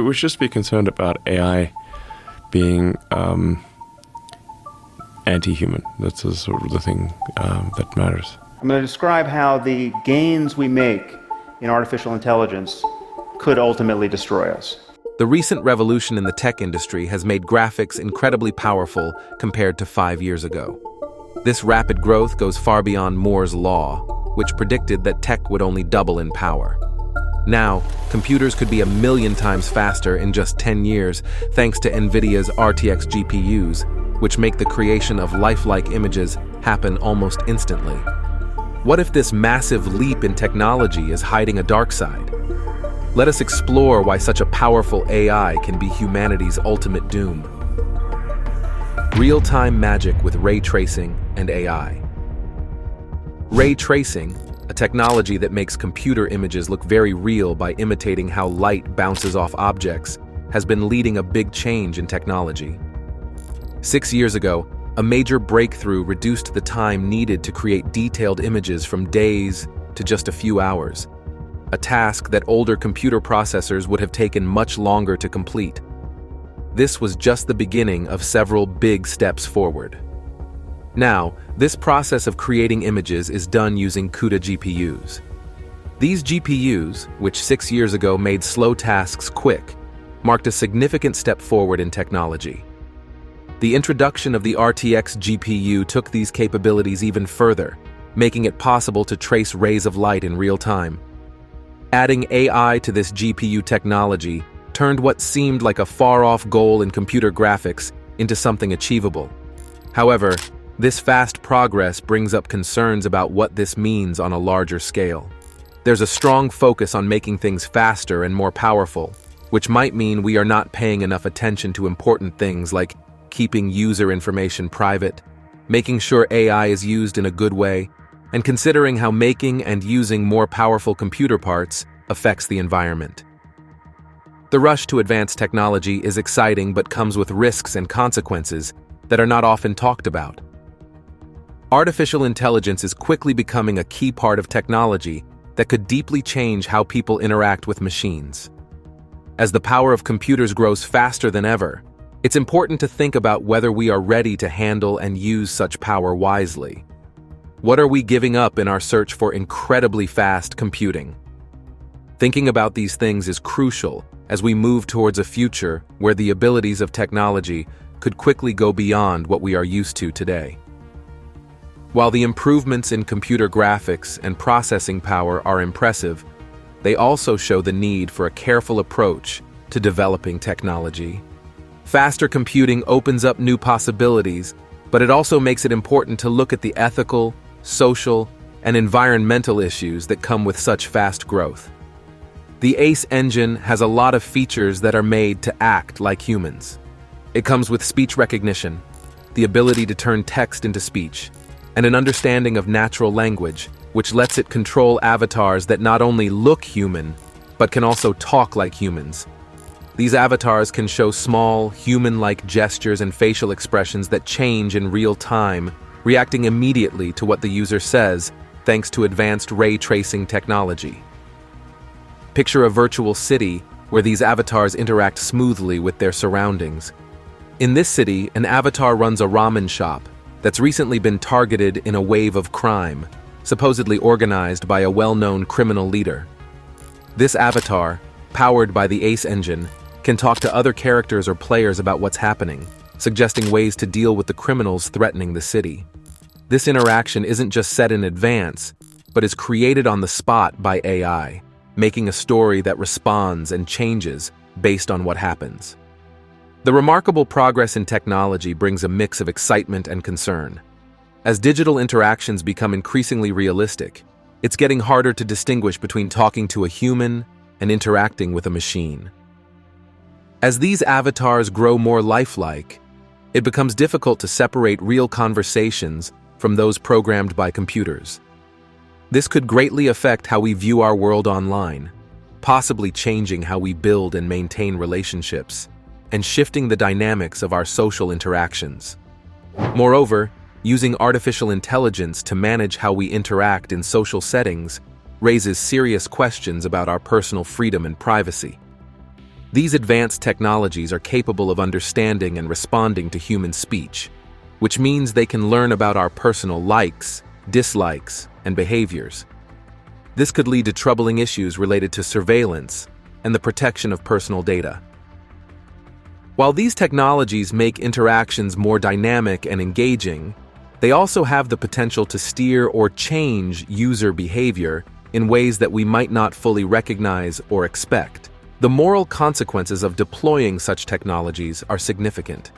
we should just be concerned about AI being anti-human. That's sort of the thing that matters. I'm going to describe how the gains we make in artificial intelligence could ultimately destroy us. The recent revolution in the tech industry has made graphics incredibly powerful compared to 5 years ago. This rapid growth goes far beyond Moore's law, which predicted that tech would only double in power. Now, computers could be 1,000,000 times faster in just 10 years thanks to Nvidia's RTX GPUs, which make the creation of lifelike images happen almost instantly. What if this massive leap in technology is hiding a dark side? Let us explore why such a powerful AI can be humanity's ultimate doom. Real-time magic with ray tracing and AI. Ray tracing, a technology that makes computer images look very real by imitating how light bounces off objects, has been leading a big change in technology. 6 years ago, a major breakthrough reduced the time needed to create detailed images from days to just a few hours, a task that older computer processors would have taken much longer to complete. This was just the beginning of several big steps forward. Now, this process of creating images is done using CUDA GPUs. These GPUs, which 6 years ago made slow tasks quick, marked a significant step forward in technology. The introduction of the RTX GPU took these capabilities even further, making it possible to trace rays of light in real time. Adding AI to this GPU technology turned what seemed like a far-off goal in computer graphics into something achievable. However, this fast progress brings up concerns about what this means on a larger scale. There's a strong focus on making things faster and more powerful, which might mean we are not paying enough attention to important things like keeping user information private, making sure AI is used in a good way, and considering how making and using more powerful computer parts affects the environment. The rush to advanced technology is exciting but comes with risks and consequences that are not often talked about. Artificial intelligence is quickly becoming a key part of technology that could deeply change how people interact with machines. As the power of computers grows faster than ever, it's important to think about whether we are ready to handle and use such power wisely. What are we giving up in our search for incredibly fast computing? Thinking about these things is crucial as we move towards a future where the abilities of technology could quickly go beyond what we are used to today. While the improvements in computer graphics and processing power are impressive, they also show the need for a careful approach to developing technology. Faster computing opens up new possibilities, but it also makes it important to look at the ethical, social, and environmental issues that come with such fast growth. The ACE engine has a lot of features that are made to act like humans. It comes with speech recognition, the ability to turn text into speech, and an understanding of natural language, which lets it control avatars that not only look human, but can also talk like humans. These avatars can show small, human-like gestures and facial expressions that change in real time, reacting immediately to what the user says, thanks to advanced ray tracing technology. Picture a virtual city where these avatars interact smoothly with their surroundings. In this city, an avatar runs a ramen shop that's recently been targeted in a wave of crime, supposedly organized by a well-known criminal leader. This avatar, powered by the ACE engine, can talk to other characters or players about what's happening, suggesting ways to deal with the criminals threatening the city. This interaction isn't just set in advance, but is created on the spot by AI, making a story that responds and changes based on what happens. The remarkable progress in technology brings a mix of excitement and concern. As digital interactions become increasingly realistic, it's getting harder to distinguish between talking to a human and interacting with a machine. As these avatars grow more lifelike, it becomes difficult to separate real conversations from those programmed by computers. This could greatly affect how we view our world online, possibly changing how we build and maintain relationships, and shifting the dynamics of our social interactions. Moreover, using artificial intelligence to manage how we interact in social settings raises serious questions about our personal freedom and privacy. These advanced technologies are capable of understanding and responding to human speech, which means they can learn about our personal likes, dislikes, and behaviors. This could lead to troubling issues related to surveillance and the protection of personal data. While these technologies make interactions more dynamic and engaging, they also have the potential to steer or change user behavior in ways that we might not fully recognize or expect. The moral consequences of deploying such technologies are significant.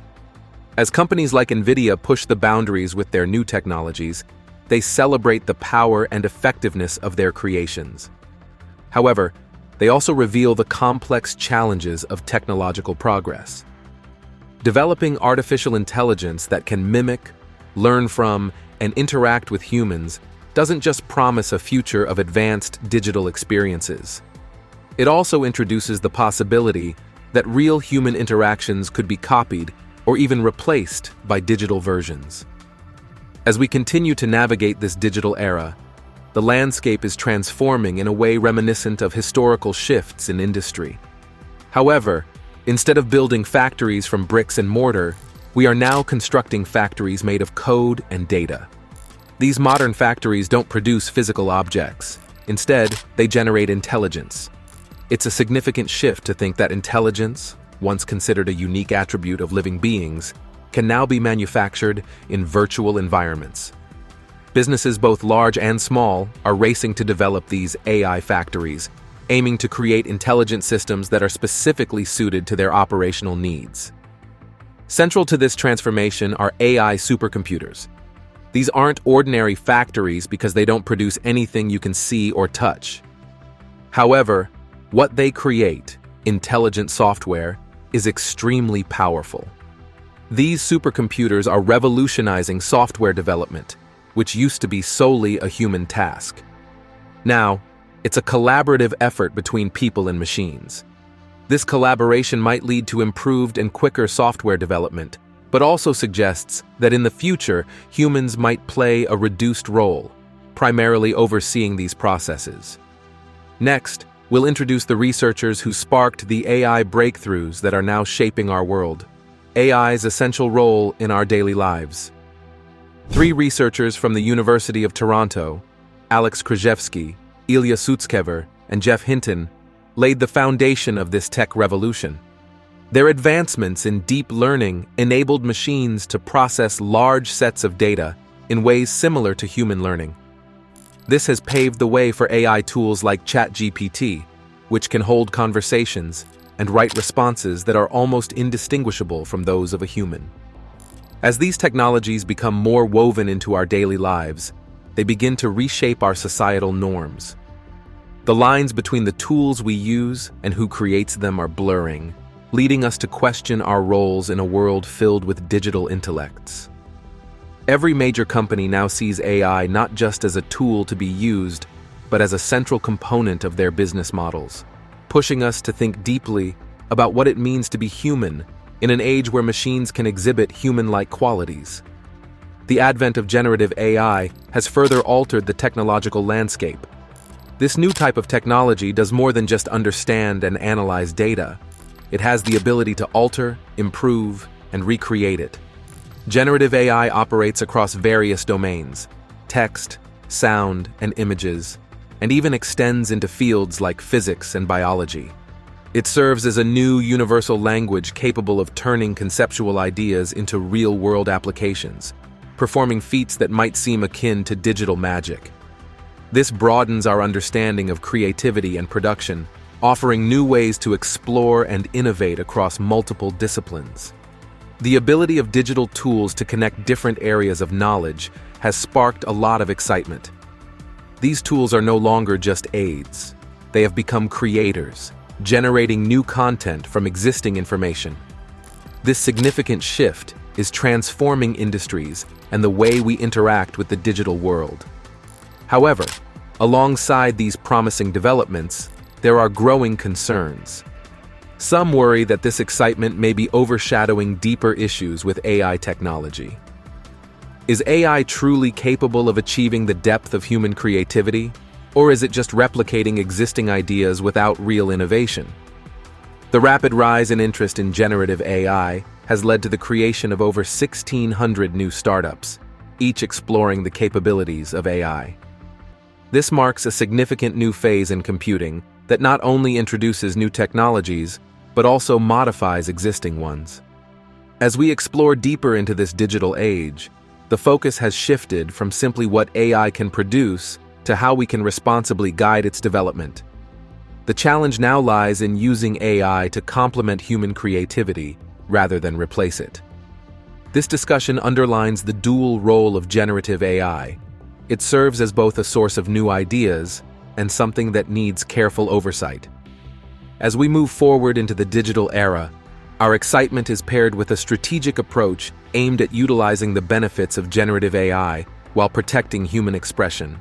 As companies like Nvidia push the boundaries with their new technologies, they celebrate the power and effectiveness of their creations. However, they also reveal the complex challenges of technological progress. Developing artificial intelligence that can mimic, learn from, and interact with humans doesn't just promise a future of advanced digital experiences. It also introduces the possibility that real human interactions could be copied or even replaced by digital versions. As we continue to navigate this digital era, the landscape is transforming in a way reminiscent of historical shifts in industry. However, instead of building factories from bricks and mortar, we are now constructing factories made of code and data. These modern factories don't produce physical objects. Instead, they generate intelligence. It's a significant shift to think that intelligence, once considered a unique attribute of living beings, can now be manufactured in virtual environments. Businesses both large and small are racing to develop these AI factories, aiming to create intelligent systems that are specifically suited to their operational needs. Central to this transformation are AI supercomputers. These aren't ordinary factories because they don't produce anything you can see or touch. However, what they create, intelligent software, is extremely powerful. These supercomputers are revolutionizing software development, which used to be solely a human task. Now, it's a collaborative effort between people and machines. This collaboration might lead to improved and quicker software development, but also suggests that in the future, humans might play a reduced role, primarily overseeing these processes. Next, we'll introduce the researchers who sparked the AI breakthroughs that are now shaping our world. AI's essential role in our daily lives. 3 researchers from the University of Toronto, Alex Krzyzewski, Ilya Sutskever, and Jeff Hinton, laid the foundation of this tech revolution. Their advancements in deep learning enabled machines to process large sets of data in ways similar to human learning. This has paved the way for AI tools like ChatGPT, which can hold conversations and write responses that are almost indistinguishable from those of a human. As these technologies become more woven into our daily lives, they begin to reshape our societal norms. The lines between the tools we use and who creates them are blurring, leading us to question our roles in a world filled with digital intellects. Every major company now sees AI not just as a tool to be used, but as a central component of their business models, pushing us to think deeply about what it means to be human in an age where machines can exhibit human-like qualities. The advent of generative AI has further altered the technological landscape. This new type of technology does more than just understand and analyze data. It has the ability to alter, improve, and recreate it. Generative AI operates across various domains: text, sound, and images, and even extends into fields like physics and biology. It serves as a new universal language capable of turning conceptual ideas into real-world applications, performing feats that might seem akin to digital magic. This broadens our understanding of creativity and production, offering new ways to explore and innovate across multiple disciplines. The ability of digital tools to connect different areas of knowledge has sparked a lot of excitement. These tools are no longer just aids. They have become creators, generating new content from existing information. This significant shift is transforming industries and the way we interact with the digital world. However, alongside these promising developments, there are growing concerns. Some worry that this excitement may be overshadowing deeper issues with AI technology. Is AI truly capable of achieving the depth of human creativity, or is it just replicating existing ideas without real innovation? The rapid rise in interest in generative AI has led to the creation of over 1,600 new startups, each exploring the capabilities of AI. This marks a significant new phase in computing that not only introduces new technologies, but also modifies existing ones. As we explore deeper into this digital age, the focus has shifted from simply what AI can produce to how we can responsibly guide its development. The challenge now lies in using AI to complement human creativity rather than replace it. This discussion underlines the dual role of generative AI. It serves as both a source of new ideas and something that needs careful oversight. As we move forward into the digital era, our excitement is paired with a strategic approach aimed at utilizing the benefits of generative AI while protecting human expression.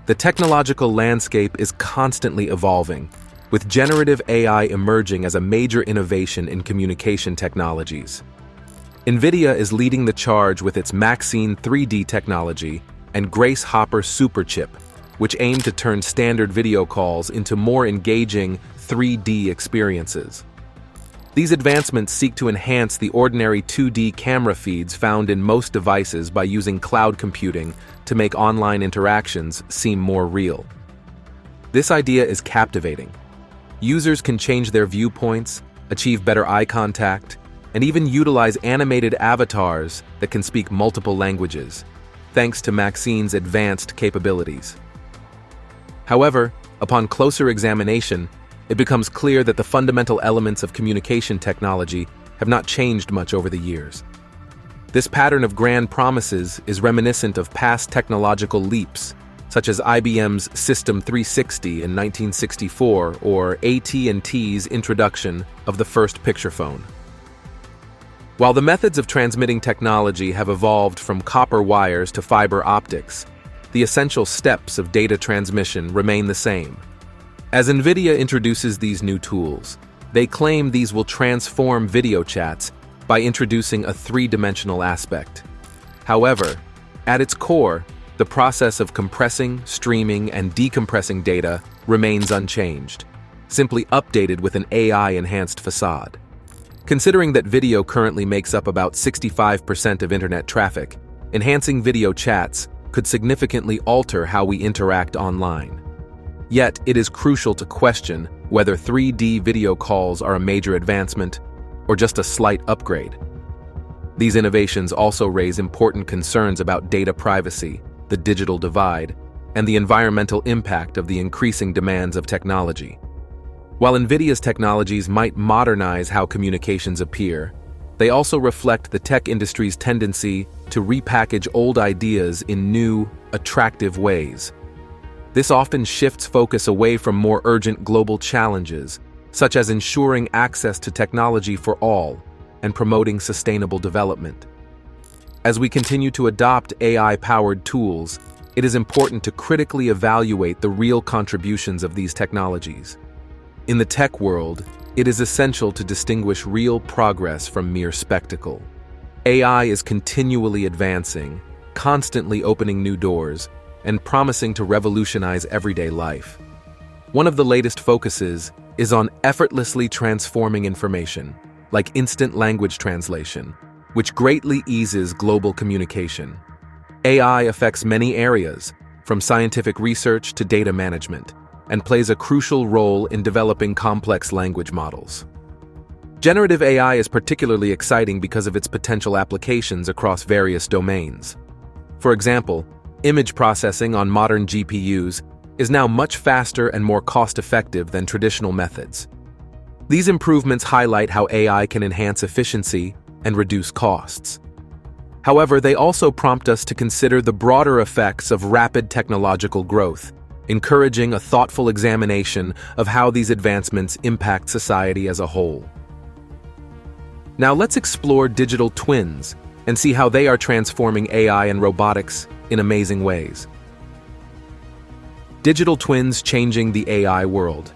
The technological landscape is constantly evolving, with generative AI emerging as a major innovation in communication technologies. Nvidia is leading the charge with its Maxine 3D technology and Grace Hopper Superchip, which aim to turn standard video calls into more engaging 3D experiences. These advancements seek to enhance the ordinary 2D camera feeds found in most devices by using cloud computing to make online interactions seem more real. This idea is captivating. Users can change their viewpoints, achieve better eye contact, and even utilize animated avatars that can speak multiple languages, thanks to Maxine's advanced capabilities. However, upon closer examination, it becomes clear that the fundamental elements of communication technology have not changed much over the years. This pattern of grand promises is reminiscent of past technological leaps, such as IBM's System 360 in 1964 or AT&T's introduction of the first picture phone. While the methods of transmitting technology have evolved from copper wires to fiber optics, the essential steps of data transmission remain the same. As Nvidia introduces these new tools, they claim these will transform video chats by introducing a three-dimensional aspect. However, at its core, the process of compressing, streaming, and decompressing data remains unchanged, simply updated with an AI-enhanced facade. Considering that video currently makes up about 65% of internet traffic, enhancing video chats could significantly alter how we interact online. Yet, it is crucial to question whether 3D video calls are a major advancement or just a slight upgrade. These innovations also raise important concerns about data privacy, the digital divide, and the environmental impact of the increasing demands of technology. While Nvidia's technologies might modernize how communications appear, they also reflect the tech industry's tendency to repackage old ideas in new, attractive ways. This often shifts focus away from more urgent global challenges, such as ensuring access to technology for all and promoting sustainable development. As we continue to adopt AI-powered tools, it is important to critically evaluate the real contributions of these technologies. In the tech world, it is essential to distinguish real progress from mere spectacle. AI is continually advancing, constantly opening new doors, and promising to revolutionize everyday life. One of the latest focuses is on effortlessly transforming information, like instant language translation, which greatly eases global communication. AI affects many areas, from scientific research to data management, and plays a crucial role in developing complex language models. Generative AI is particularly exciting because of its potential applications across various domains. For example, image processing on modern GPUs is now much faster and more cost-effective than traditional methods. These improvements highlight how AI can enhance efficiency and reduce costs. However, they also prompt us to consider the broader effects of rapid technological growth, encouraging a thoughtful examination of how these advancements impact society as a whole. Now let's explore digital twins and see how they are transforming AI and robotics in amazing ways. Digital twins changing the AI world.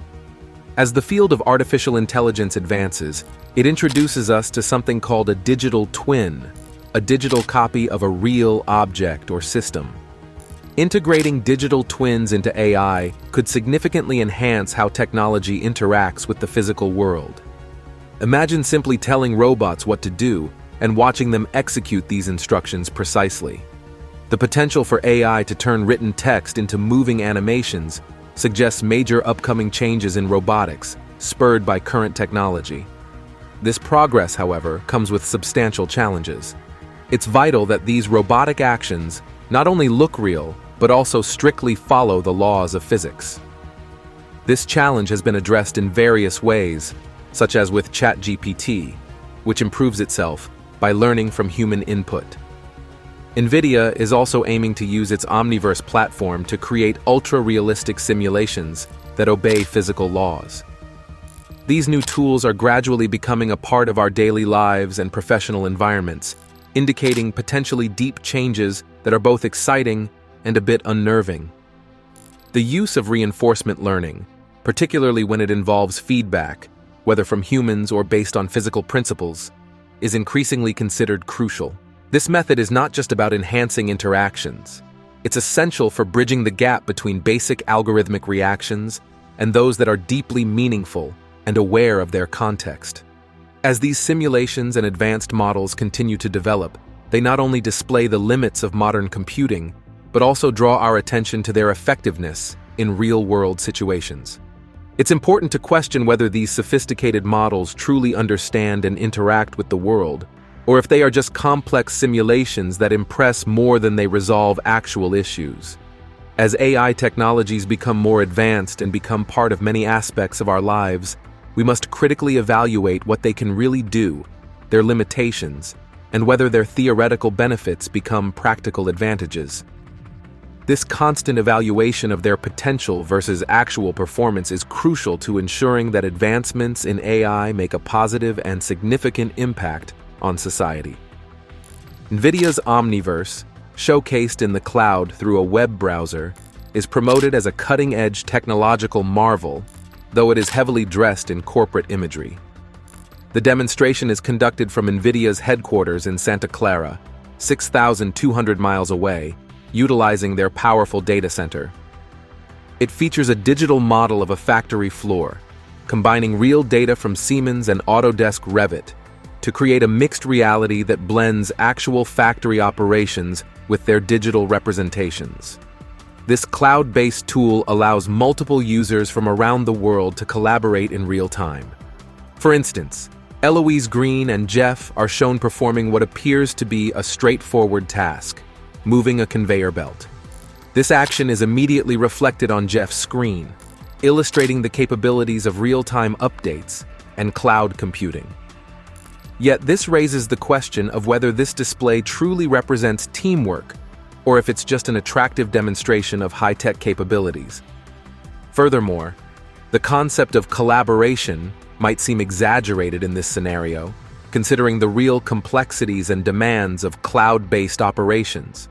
As the field of artificial intelligence advances, it introduces us to something called a digital twin, a digital copy of a real object or system. Integrating digital twins into AI could significantly enhance how technology interacts with the physical world. Imagine simply telling robots what to do and watching them execute these instructions precisely. The potential for AI to turn written text into moving animations suggests major upcoming changes in robotics, spurred by current technology. This progress, however, comes with substantial challenges. It's vital that these robotic actions not only look real, but also strictly follow the laws of physics. This challenge has been addressed in various ways, such as with ChatGPT, which improves itself by learning from human input. Nvidia is also aiming to use its Omniverse platform to create ultra-realistic simulations that obey physical laws. These new tools are gradually becoming a part of our daily lives and professional environments, indicating potentially deep changes that are both exciting and a bit unnerving. The use of reinforcement learning, particularly when it involves feedback, whether from humans or based on physical principles, is increasingly considered crucial. This method is not just about enhancing interactions. It's essential for bridging the gap between basic algorithmic reactions and those that are deeply meaningful and aware of their context. As these simulations and advanced models continue to develop, they not only display the limits of modern computing, but also draw our attention to their effectiveness in real-world situations. It's important to question whether these sophisticated models truly understand and interact with the world, or if they are just complex simulations that impress more than they resolve actual issues. As AI technologies become more advanced and become part of many aspects of our lives, we must critically evaluate what they can really do, their limitations, and whether their theoretical benefits become practical advantages. This constant evaluation of their potential versus actual performance is crucial to ensuring that advancements in AI make a positive and significant impact on society. Nvidia's Omniverse, showcased in the cloud through a web browser, is promoted as a cutting-edge technological marvel, though it is heavily dressed in corporate imagery. The demonstration is conducted from Nvidia's headquarters in Santa Clara, 6,200 miles away, utilizing their powerful data center. It features a digital model of a factory floor, combining real data from Siemens and Autodesk Revit to create a mixed reality that blends actual factory operations with their digital representations. This cloud-based tool allows multiple users from around the world to collaborate in real time. For instance, Eloise Green and Jeff are shown performing what appears to be a straightforward task, moving a conveyor belt. This action is immediately reflected on Jeff's screen, illustrating the capabilities of real-time updates and cloud computing. Yet this raises the question of whether this display truly represents teamwork, or if it's just an attractive demonstration of high-tech capabilities. Furthermore, the concept of collaboration might seem exaggerated in this scenario, considering the real complexities and demands of cloud-based operations.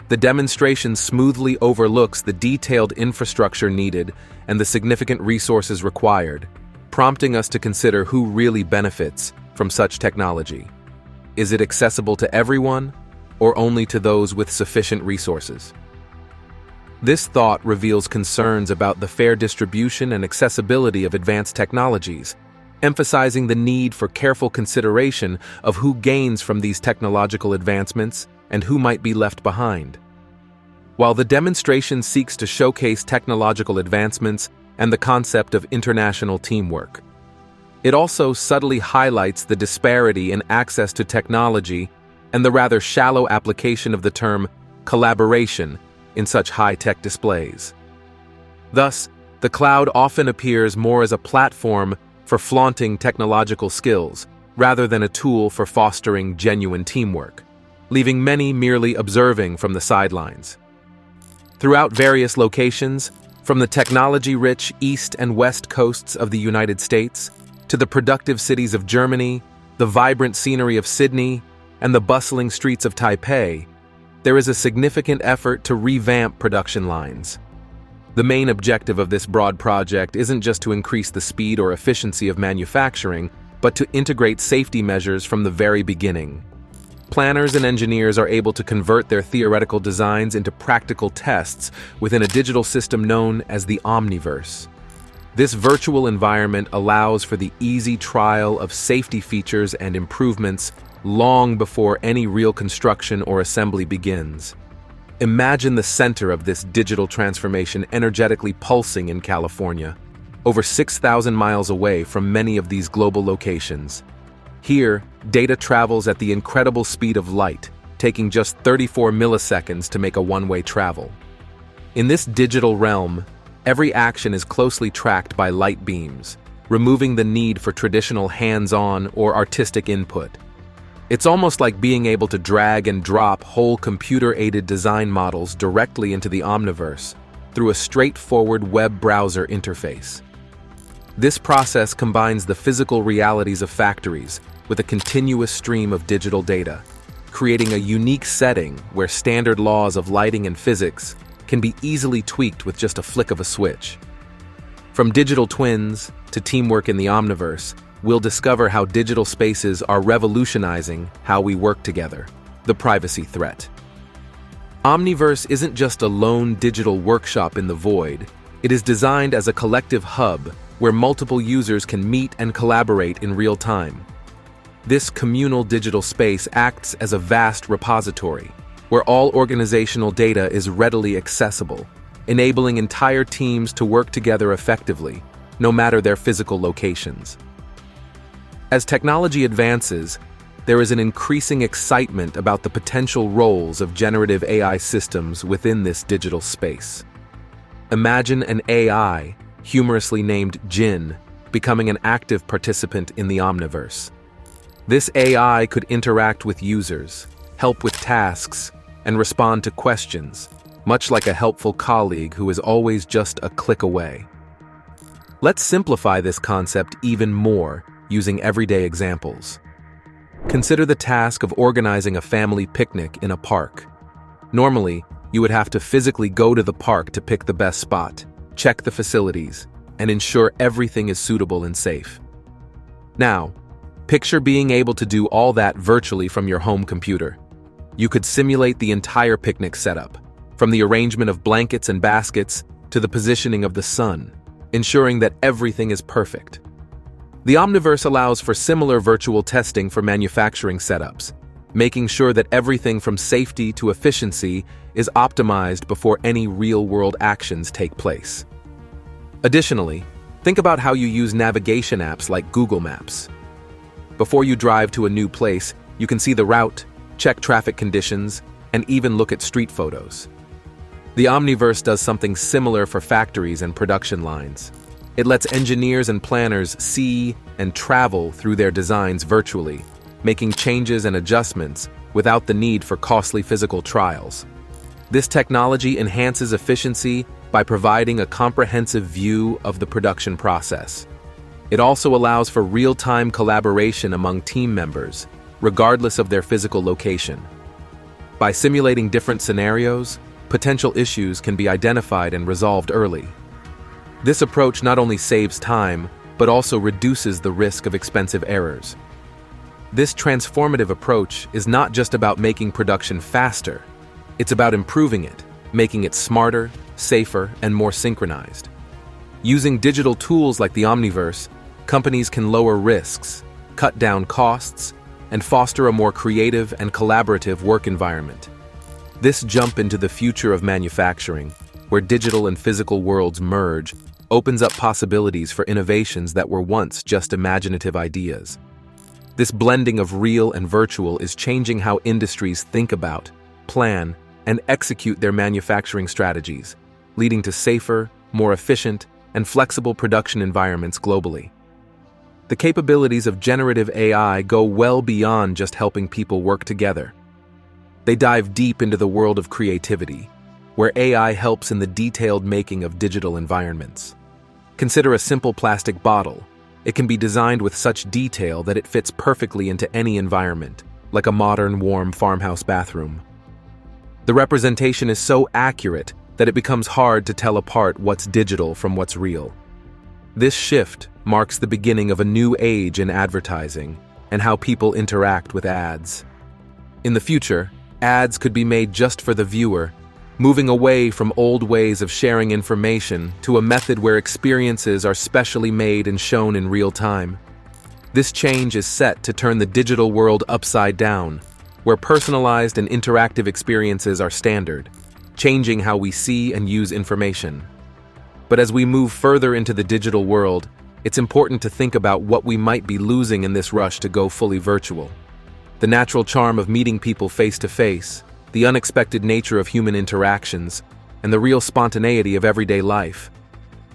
The demonstration smoothly overlooks the detailed infrastructure needed and the significant resources required, prompting us to consider who really benefits from such technology. Is it accessible to everyone, or only to those with sufficient resources? This thought reveals concerns about the fair distribution and accessibility of advanced technologies, emphasizing the need for careful consideration of who gains from these technological advancements and who might be left behind. While the demonstration seeks to showcase technological advancements and the concept of international teamwork, it also subtly highlights the disparity in access to technology and the rather shallow application of the term collaboration in such high-tech displays. Thus, the cloud often appears more as a platform for flaunting technological skills rather than a tool for fostering genuine teamwork, leaving many merely observing from the sidelines. Throughout various locations, from the technology-rich east and west coasts of the United States to the productive cities of Germany, the vibrant scenery of Sydney, and the bustling streets of Taipei, there is a significant effort to revamp production lines. The main objective of this broad project isn't just to increase the speed or efficiency of manufacturing, but to integrate safety measures from the very beginning. planners and engineers are able to convert their theoretical designs into practical tests within a digital system known as the Omniverse. This virtual environment allows for the easy trial of safety features and improvements long before any real construction or assembly begins. Imagine the center of this digital transformation energetically pulsing in California, over 6,000 miles away from many of these global locations. Here, data travels at the incredible speed of light, taking just 34 milliseconds to make a one-way travel. In this digital realm, every action is closely tracked by light beams, removing the need for traditional hands-on or artistic input. It's almost like being able to drag and drop whole computer-aided design models directly into the Omniverse through a straightforward web browser interface. This process combines the physical realities of factories with a continuous stream of digital data, creating a unique setting where standard laws of lighting and physics can be easily tweaked with just a flick of a switch. From digital twins to teamwork in the Omniverse, we'll discover how digital spaces are revolutionizing how we work together, the privacy threat. Omniverse isn't just a lone digital workshop in the void. It is designed as a collective hub where multiple users can meet and collaborate in real time. This communal digital space acts as a vast repository where all organizational data is readily accessible, enabling entire teams to work together effectively, no matter their physical locations. As technology advances, there is an increasing excitement about the potential roles of generative AI systems within this digital space. Imagine an AI, humorously named Jin, becoming an active participant in the Omniverse. This AI could interact with users, help with tasks, and respond to questions, much like a helpful colleague who is always just a click away. Let's simplify this concept even more using everyday examples. Consider the task of organizing a family picnic in a park. Normally, you would have to physically go to the park to pick the best spot, check the facilities, and ensure everything is suitable and safe. Now, picture being able to do all that virtually from your home computer. You could simulate the entire picnic setup, from the arrangement of blankets and baskets to the positioning of the sun, ensuring that everything is perfect. The Omniverse allows for similar virtual testing for manufacturing setups, making sure that everything from safety to efficiency is optimized before any real-world actions take place. Additionally, think about how you use navigation apps like Google Maps. Before you drive to a new place, you can see the route, check traffic conditions, and even look at street photos. The Omniverse does something similar for factories and production lines. It lets engineers and planners see and travel through their designs virtually, making changes and adjustments without the need for costly physical trials. This technology enhances efficiency by providing a comprehensive view of the production process. It also allows for real-time collaboration among team members, regardless of their physical location. By simulating different scenarios, potential issues can be identified and resolved early. This approach not only saves time, but also reduces the risk of expensive errors. This transformative approach is not just about making production faster, it's about improving it, making it smarter, safer, and more synchronized. Using digital tools like the Omniverse, companies can lower risks, cut down costs, and foster a more creative and collaborative work environment. This jump into the future of manufacturing, where digital and physical worlds merge, opens up possibilities for innovations that were once just imaginative ideas. This blending of real and virtual is changing how industries think about, plan, and execute their manufacturing strategies, leading to safer, more efficient, and flexible production environments globally. The capabilities of generative AI go well beyond just helping people work together. They dive deep into the world of creativity, where AI helps in the detailed making of digital environments. Consider a simple plastic bottle. It can be designed with such detail that it fits perfectly into any environment, like a modern, warm farmhouse bathroom. The representation is so accurate that it becomes hard to tell apart what's digital from what's real. This shift marks the beginning of a new age in advertising and how people interact with ads. In the future, ads could be made just for the viewer, moving away from old ways of sharing information to a method where experiences are specially made and shown in real time. This change is set to turn the digital world upside down, where personalized and interactive experiences are standard, changing how we see and use information. But as we move further into the digital world, it's important to think about what we might be losing in this rush to go fully virtual. The natural charm of meeting people face to face, the unexpected nature of human interactions, and the real spontaneity of everyday life.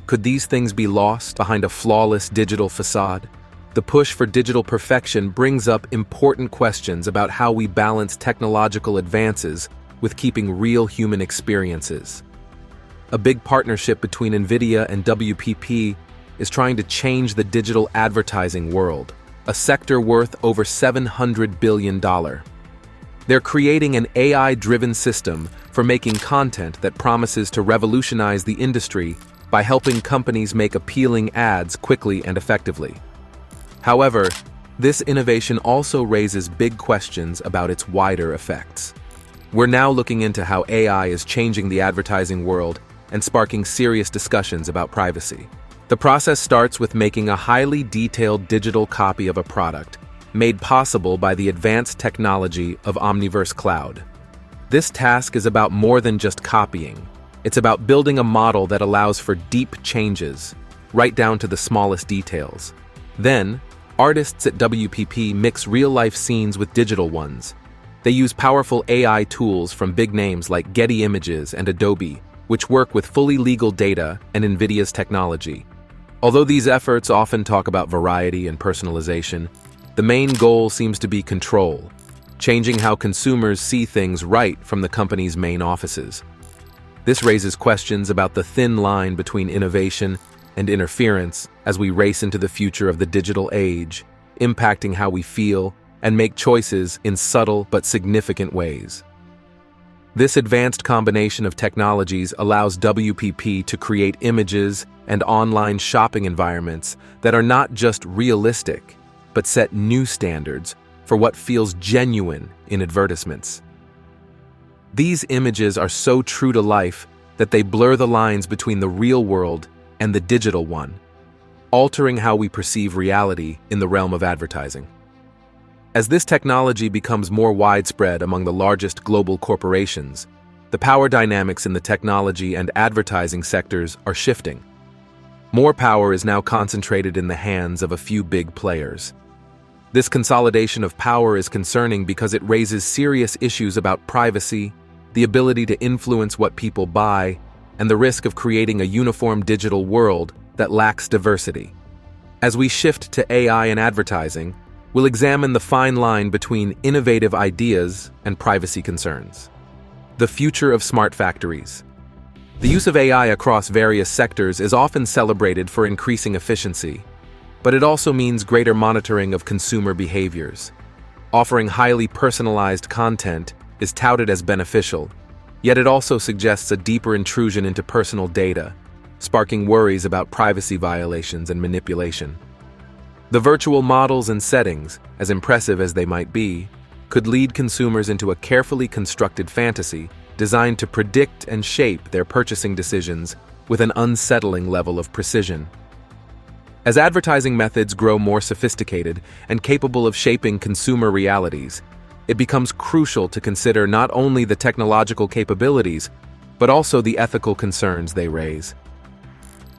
Could these things be lost behind a flawless digital facade? The push for digital perfection brings up important questions about how we balance technological advances with keeping real human experiences. A big partnership between Nvidia and WPP is trying to change the digital advertising world, a sector worth over $700 billion. They're creating an AI-driven system for making content that promises to revolutionize the industry by helping companies make appealing ads quickly and effectively. However, this innovation also raises big questions about its wider effects. We're now looking into how AI is changing the advertising world and sparking serious discussions about privacy. The process starts with making a highly detailed digital copy of a product, made possible by the advanced technology of Omniverse Cloud. This task is about more than just copying. It's about building a model that allows for deep changes, right down to the smallest details. Then, artists at WPP mix real-life scenes with digital ones. They use powerful AI tools from big names like Getty Images and Adobe, which work with fully legal data and Nvidia's technology. Although these efforts often talk about variety and personalization, the main goal seems to be control, changing how consumers see things right from the company's main offices. This raises questions about the thin line between innovation and interference as we race into the future of the digital age, impacting how we feel and make choices in subtle but significant ways. This advanced combination of technologies allows WPP to create images and online shopping environments that are not just realistic, but set new standards for what feels genuine in advertisements. These images are so true to life that they blur the lines between the real world and the digital one, altering how we perceive reality in the realm of advertising. As this technology becomes more widespread among the largest global corporations, the power dynamics in the technology and advertising sectors are shifting. More power is now concentrated in the hands of a few big players. This consolidation of power is concerning because it raises serious issues about privacy, the ability to influence what people buy, and the risk of creating a uniform digital world that lacks diversity. As we shift to AI and advertising, we'll examine the fine line between innovative ideas and privacy concerns. The future of smart factories. The use of AI across various sectors is often celebrated for increasing efficiency, but it also means greater monitoring of consumer behaviors. Offering highly personalized content is touted as beneficial, yet it also suggests a deeper intrusion into personal data, sparking worries about privacy violations and manipulation. The virtual models and settings, as impressive as they might be, could lead consumers into a carefully constructed fantasy designed to predict and shape their purchasing decisions with an unsettling level of precision. As advertising methods grow more sophisticated and capable of shaping consumer realities, it becomes crucial to consider not only the technological capabilities, but also the ethical concerns they raise.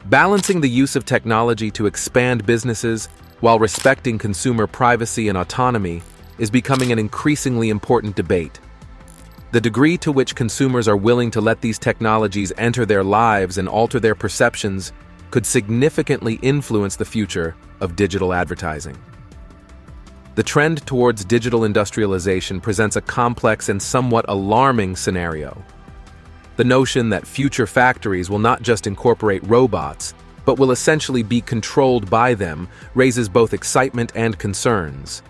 Balancing the use of technology to expand businesses while respecting consumer privacy and autonomy is becoming an increasingly important debate. The degree to which consumers are willing to let these technologies enter their lives and alter their perceptions could significantly influence the future of digital advertising. The trend towards digital industrialization presents a complex and somewhat alarming scenario. The notion that future factories will not just incorporate robots, but will essentially be controlled by them raises both excitement and concerns.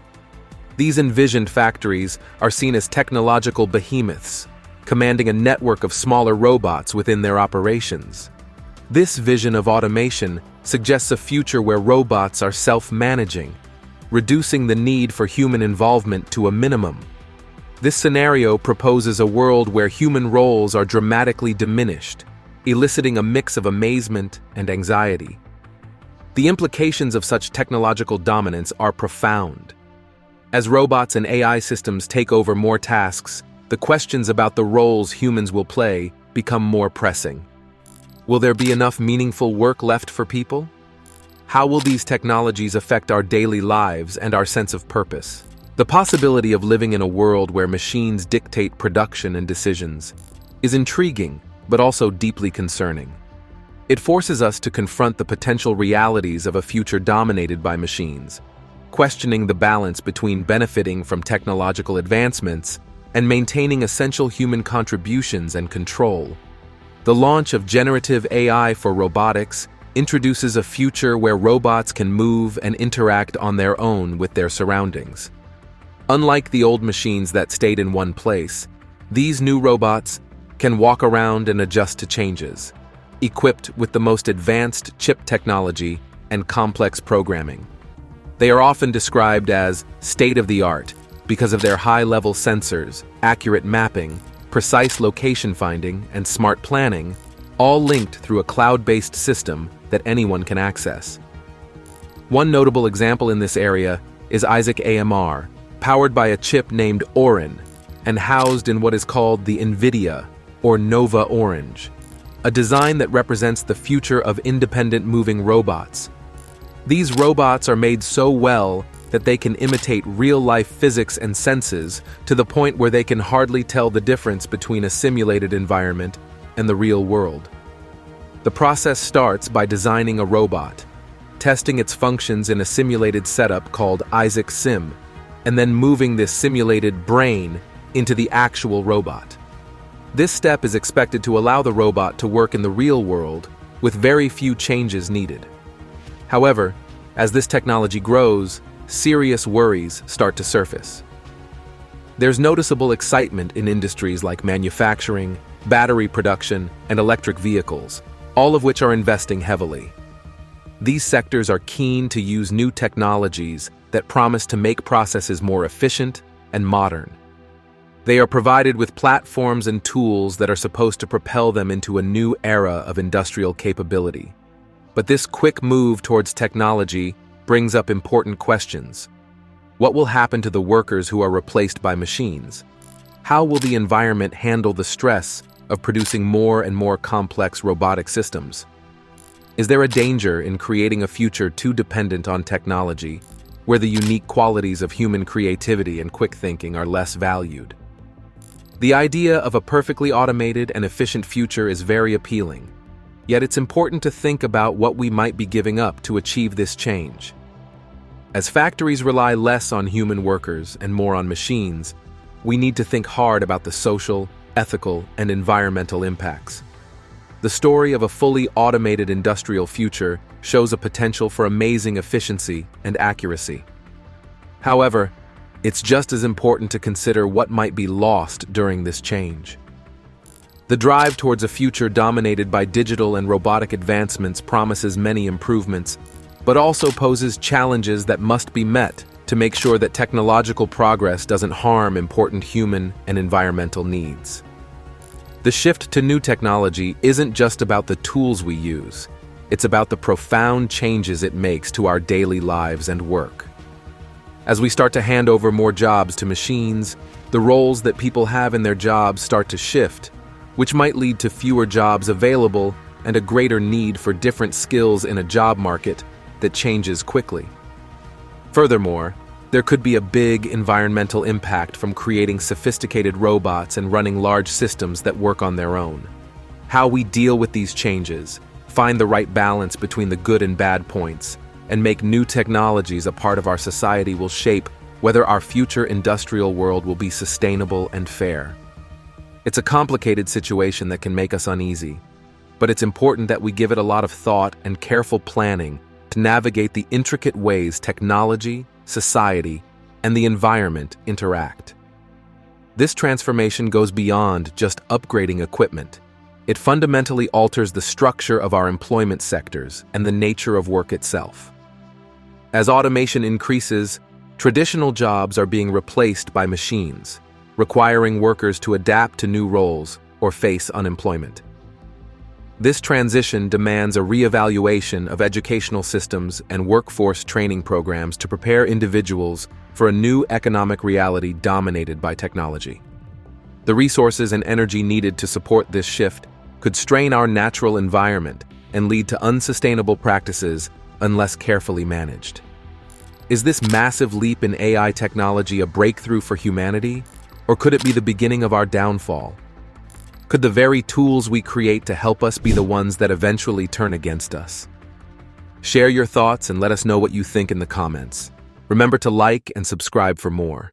These envisioned factories are seen as technological behemoths, commanding a network of smaller robots within their operations. This vision of automation suggests a future where robots are self-managing, reducing the need for human involvement to a minimum. This scenario proposes a world where human roles are dramatically diminished, eliciting a mix of amazement and anxiety. The implications of such technological dominance are profound. As robots and AI systems take over more tasks, the questions about the roles humans will play become more pressing. Will there be enough meaningful work left for people? How will these technologies affect our daily lives and our sense of purpose? The possibility of living in a world where machines dictate production and decisions is intriguing, but also deeply concerning. It forces us to confront the potential realities of a future dominated by machines, questioning the balance between benefiting from technological advancements and maintaining essential human contributions and control. The launch of generative AI for robotics introduces a future where robots can move and interact on their own with their surroundings. Unlike the old machines that stayed in one place, these new robots can walk around and adjust to changes, equipped with the most advanced chip technology and complex programming. They are often described as state-of-the-art because of their high-level sensors, accurate mapping, precise location finding, and smart planning, all linked through a cloud-based system that anyone can access. One notable example in this area is Isaac AMR, powered by a chip named Orin and housed in what is called the Nvidia, or Nova Orange, a design that represents the future of independent moving robots. These robots are made so well that they can imitate real-life physics and senses to the point where they can hardly tell the difference between a simulated environment and the real world. The process starts by designing a robot, testing its functions in a simulated setup called Isaac Sim, and then moving this simulated brain into the actual robot. This step is expected to allow the robot to work in the real world with very few changes needed. However, as this technology grows, serious worries start to surface. There's noticeable excitement in industries like manufacturing, battery production, and electric vehicles, all of which are investing heavily. These sectors are keen to use new technologies that promise to make processes more efficient and modern. They are provided with platforms and tools that are supposed to propel them into a new era of industrial capability. But this quick move towards technology brings up important questions. What will happen to the workers who are replaced by machines? How will the environment handle the stress of producing more and more complex robotic systems? Is there a danger in creating a future too dependent on technology, where the unique qualities of human creativity and quick thinking are less valued? The idea of a perfectly automated and efficient future is very appealing, yet it's important to think about what we might be giving up to achieve this change. As factories rely less on human workers and more on machines, we need to think hard about the social, ethical, and environmental impacts. The story of a fully automated industrial future shows a potential for amazing efficiency and accuracy. However, it's just as important to consider what might be lost during this change. The drive towards a future dominated by digital and robotic advancements promises many improvements, but also poses challenges that must be met to make sure that technological progress doesn't harm important human and environmental needs. The shift to new technology isn't just about the tools we use, it's about the profound changes it makes to our daily lives and work. As we start to hand over more jobs to machines, the roles that people have in their jobs start to shift, which might lead to fewer jobs available and a greater need for different skills in a job market that changes quickly. Furthermore, there could be a big environmental impact from creating sophisticated robots and running large systems that work on their own. How we deal with these changes, find the right balance between the good and bad points, and make new technologies a part of our society will shape whether our future industrial world will be sustainable and fair. It's a complicated situation that can make us uneasy, but it's important that we give it a lot of thought and careful planning to navigate the intricate ways technology, society, and the environment interact. This transformation goes beyond just upgrading equipment. It fundamentally alters the structure of our employment sectors and the nature of work itself. As automation increases, traditional jobs are being replaced by machines, requiring workers to adapt to new roles or face unemployment. This transition demands a reevaluation of educational systems and workforce training programs to prepare individuals for a new economic reality dominated by technology. The resources and energy needed to support this shift could strain our natural environment and lead to unsustainable practices unless carefully managed. Is this massive leap in AI technology a breakthrough for humanity, or could it be the beginning of our downfall? Could the very tools we create to help us be the ones that eventually turn against us? Share your thoughts and let us know what you think in the comments. Remember to like and subscribe for more.